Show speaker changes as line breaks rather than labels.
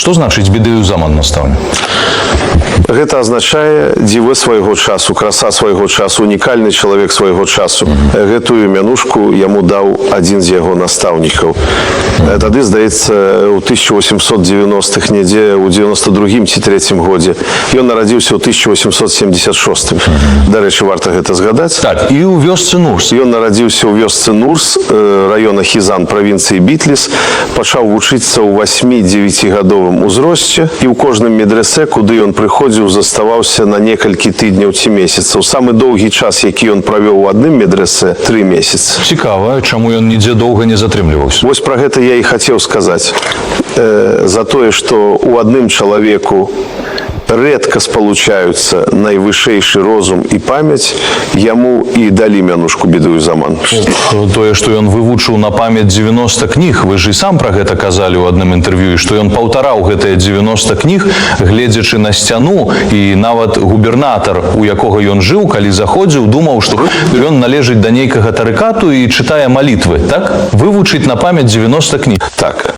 Што значыць бедыю заман, настаўнік?
Гэта азначае дзівы свайго часу, краса свайго часу, унікальны чалавек свайго часу. Гэтую мянушку яму даў адзін з яго настаўнікаў. Тады, здаецца, у 1890-х, недзе ў 92-м ці 3-м годзе. Ён нарадзіўся ў 1876-м. Дарэчы, варта гэта згадаць.
Так, і ў вёсцы Нурс.
Ён нарадзіўся ў вёсцы Нурс, раёна Хізан, правінцыі Бітліс, пачаў вучыцца ў 8-9гадовым узросце, і ў кожным медрэсе, куды ён прыходзіў, заставаўся на некалькі тыдняў ці месяцаў. Самы доўгі час, які ён правёў у адным медрэсе, 3 месяцы.
Цікава, чаму ён нідзе доўга не затрымліваўся?
Вось пра гэта я і хацеў сказаць. За тое, што ў адным чалавеку рэдка спалучаюцца найвышэйшы розум і памяць, яму і далі мянушку бедыю заман.
Тое, што ён вывучыў на памяць 90 кніг, вы ж і сам пра гэта казалі ў адным інтэрв'ю, што ён паўтараў гэтыя 90 кніг, гледзячы на сцяну, і нават губернатар, у якога ён жыў, калі заходзіў, думаў, што ён належыць да нейкага тарыкату і чытае малітвы, так? Вывучыць на памяць 90 кніг.
Так.